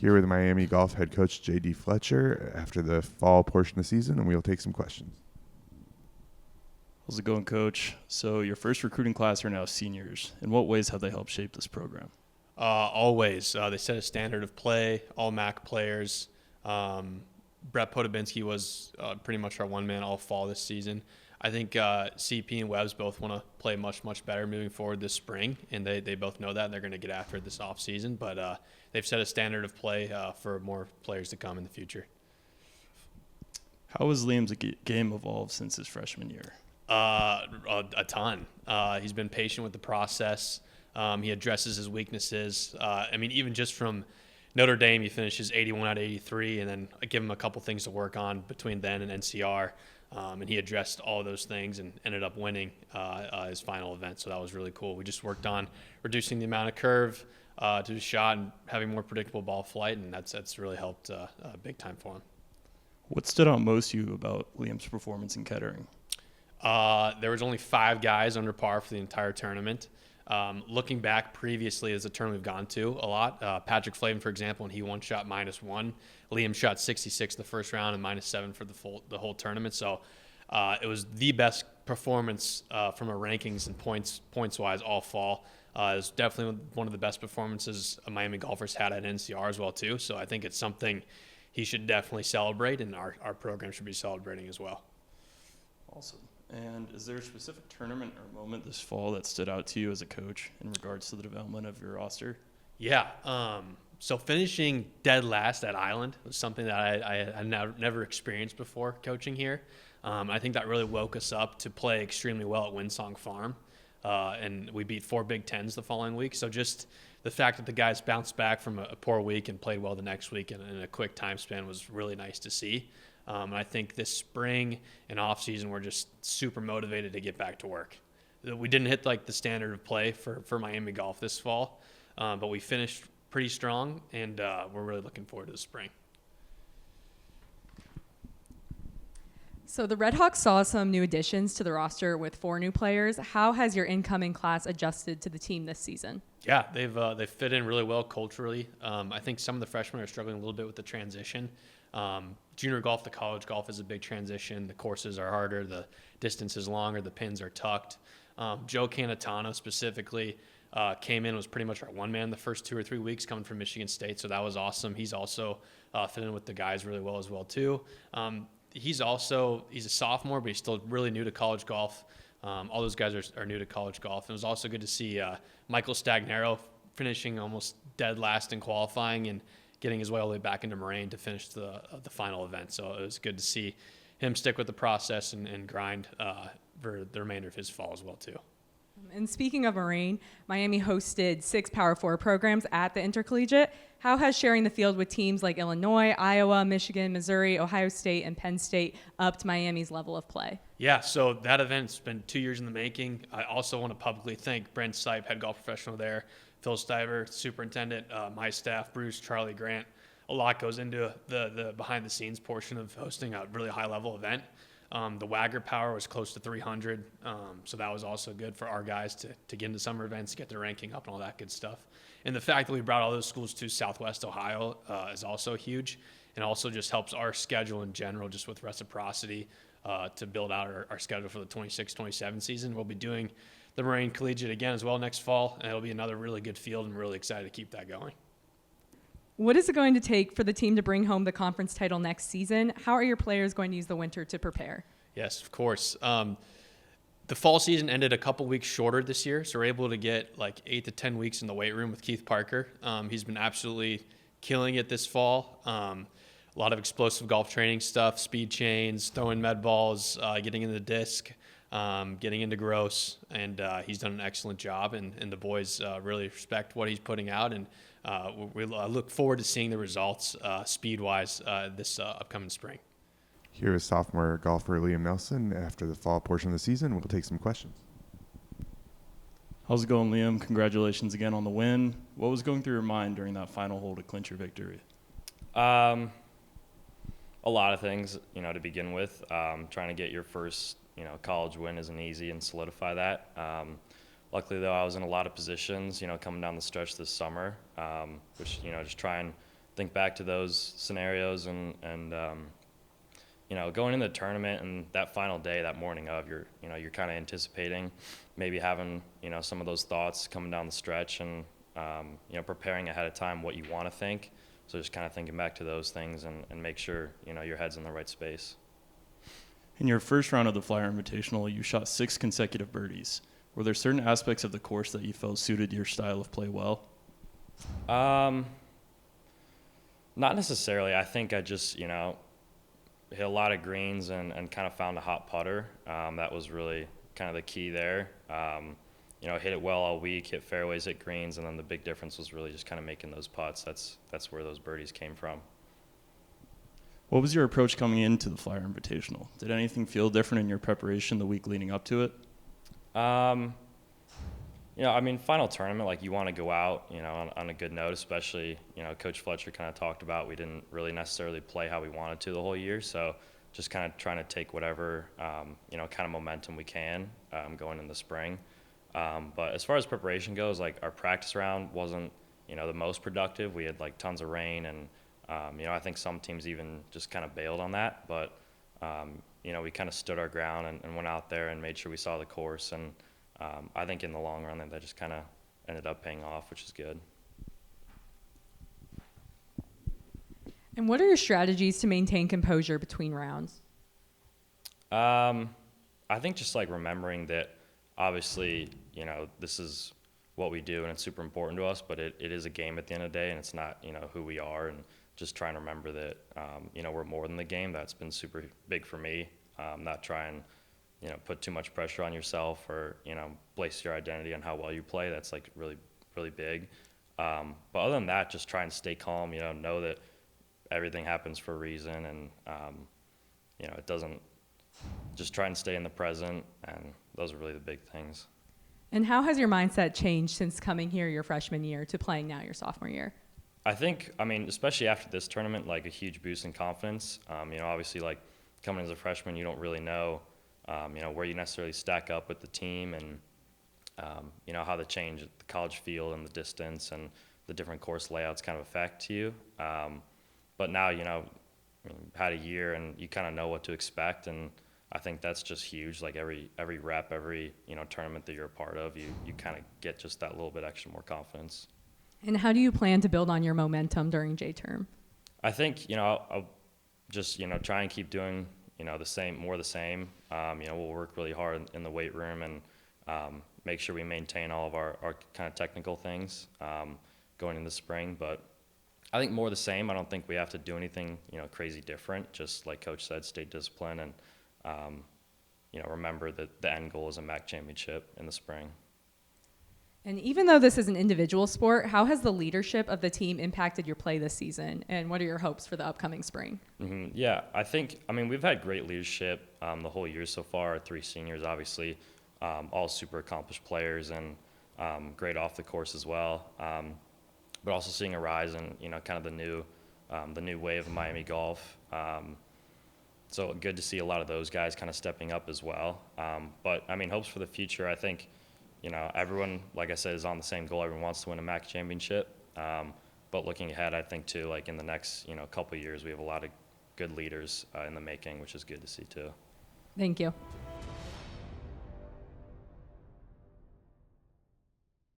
Here with Miami Golf head coach J.D. Fletcher after the fall portion of the season, and we'll take some questions. How's it going, Coach? So your first recruiting class are now seniors. In what ways have they helped shape this program? Always. They set a standard of play, all MAC players. Brett Podobinski was pretty much our one-man all fall this season. I think CP and Webbs both want to play much, much better moving forward this spring, and they both know that, and they're going to get after it this offseason. But they've set a standard of play for more players to come in the future. How has Liam's game evolved since his freshman year? A ton. He's been patient with the process. He addresses his weaknesses. Even just from Notre Dame, he finishes 81 out of 83, and then I give him a couple things to work on between then and NCR. And he addressed all of those things and ended up winning his final event. So that was really cool. We just worked on reducing the amount of curve to the shot and having more predictable ball flight, and that's really helped big time for him. What stood out most to you about Liam's performance in Kettering? There was only 5 guys under par for the entire tournament. Looking back previously as a tournament we've gone to a lot, Patrick Flavin, for example, when he one shot -1, Liam shot 66 the first round and -7 for the whole tournament. So it was the best performance from a rankings and points wise all fall. It was definitely one of the best performances a Miami golfers had at NCR as well too. So I think it's something he should definitely celebrate, and our program should be celebrating as well. Awesome. And is there a specific tournament or moment this fall that stood out to you as a coach in regards to the development of your roster? Yeah. So finishing dead last at Island was something that I never experienced before coaching here. I think that really woke us up to play extremely well at Windsong Farm. And we beat 4 Big Tens the following week. So just the fact that the guys bounced back from a poor week and played well the next week in a quick time span was really nice to see. And I think this spring and off season, we're just super motivated to get back to work. We didn't hit the standard of play for Miami golf this fall, but we finished pretty strong, and we're really looking forward to the spring. So the Redhawks saw some new additions to the roster with 4 new players. How has your incoming class adjusted to the team this season? Yeah, they've fit in really well culturally. I think some of the freshmen are struggling a little bit with the transition. Junior golf to college golf is a big transition. The courses are harder, the distance is longer, the pins are tucked. Joe Canatano specifically came in, was pretty much our one man the first 2 or 3 weeks coming from Michigan State, so that was awesome. He's also fit in with the guys really well as well too. He's a sophomore, but he's still really new to college golf. All those guys are new to college golf. And it was also good to see Michael Stagnaro finishing almost dead last in qualifying and getting his way all the way back into Moraine to finish the final event. So it was good to see him stick with the process and grind for the remainder of his fall as well too. And speaking of Moraine, Miami hosted 6 Power 4 programs at the Intercollegiate. How has sharing the field with teams like Illinois, Iowa, Michigan, Missouri, Ohio State, and Penn State upped Miami's level of play? Yeah, so that event's been 2 years in the making. I also want to publicly thank Brent Sipe, head golf professional there, Phil Stiver, superintendent, my staff, Bruce, Charlie, Grant. A lot goes into the behind-the-scenes portion of hosting a really high-level event. The Wagger power was close to 300, so that was also good for our guys to get into summer events, get their ranking up and all that good stuff. And the fact that we brought all those schools to Southwest Ohio is also huge, and also just helps our schedule in general, just with reciprocity, to build out our schedule for the 26-27 season. We'll be doing the Moraine Collegiate again as well next fall, and it'll be another really good field, and really excited to keep that going. What is it going to take for the team to bring home the conference title next season? How are your players going to use the winter to prepare? Yes, of course. The fall season ended a couple weeks shorter this year, so we're able to get 8 to 10 weeks in the weight room with Keith Parker. He's been absolutely killing it this fall. A lot of explosive golf training stuff, speed chains, throwing med balls, getting into the disc, getting into gross, and he's done an excellent job, and the boys really respect what he's putting out, and we look forward to seeing the results speed-wise this upcoming spring. Here is sophomore golfer Liam Nelson. After the fall portion of the season, we'll take some questions. How's it going, Liam? Congratulations again on the win. What was going through your mind during that final hole to clinch your victory? A lot of things, to begin with. Trying to get your first, college win isn't easy, and solidify that. Luckily, though, I was in a lot of positions, coming down the stretch this summer, which, just try and think back to those scenarios and going into the tournament and that final day, that morning of, you're kind of anticipating maybe having, some of those thoughts coming down the stretch and, preparing ahead of time what you want to think. So just kind of thinking back to those things and make sure, your head's in the right space. In your first round of the Flyer Invitational, you shot 6 consecutive birdies. Were there certain aspects of the course that you felt suited your style of play well? Not necessarily. I think I just, hit a lot of greens and kind of found a hot putter. That was really kind of the key there. Hit it well all week, hit fairways, hit greens, and then the big difference was really just kind of making those putts. That's where those birdies came from. What was your approach coming into the Flyer Invitational? Did anything feel different in your preparation the week leading up to it? Final tournament, like you want to go out, on a good note, especially, Coach Fletcher kind of talked about we didn't really necessarily play how we wanted to the whole year. So just kind of trying to take whatever, kind of momentum we can going in the spring. But as far as preparation goes, like our practice round wasn't, the most productive. We had like tons of rain and, I think some teams even just kind of bailed on that. But, we kind of stood our ground and went out there and made sure we saw the course. And I think in the long run that just kind of ended up paying off, which is good. And what are your strategies to maintain composure between rounds? I think just like remembering that obviously, this is what we do and it's super important to us, but it is a game at the end of the day and it's not, who we are, and just trying to remember that, we're more than the game. That's been super big for me. Not trying, put too much pressure on yourself or, place your identity on how well you play. That's like really, really big. But other than that, just try and stay calm, know that everything happens for a reason and, it doesn't, just try and stay in the present, and those are really the big things. And how has your mindset changed since coming here your freshman year to playing now your sophomore year? I think, especially after this tournament, like a huge boost in confidence. Obviously, like coming as a freshman, you don't really know, where you necessarily stack up with the team and, how the change, the college field and the distance and the different course layouts kind of affect you. But now, had a year and you kind of know what to expect, and I think that's just huge. Like every rep, every tournament that you're a part of, you kind of get just that little bit extra more confidence. And how do you plan to build on your momentum during J-term? I think I'll just try and keep doing the same. We'll work really hard in the weight room and make sure we maintain all of our kind of technical things going in the spring. But I think more the same. I don't think we have to do anything crazy different. Just like Coach said, stay disciplined and remember that the end goal is a MAC championship in the spring. And even though this is an individual sport, how has the leadership of the team impacted your play this season? And what are your hopes for the upcoming spring? Mm-hmm. Yeah, I think, we've had great leadership the whole year so far. Our 3 seniors, obviously, all super accomplished players and great off the course as well. But also seeing a rise in, kind of the new wave of Miami golf. So good to see a lot of those guys kind of stepping up as well. But hopes for the future, I think, everyone, like I said, is on the same goal. Everyone wants to win a MAC championship. But looking ahead, I think too, like in the next, couple of years, we have a lot of good leaders in the making, which is good to see too. Thank you.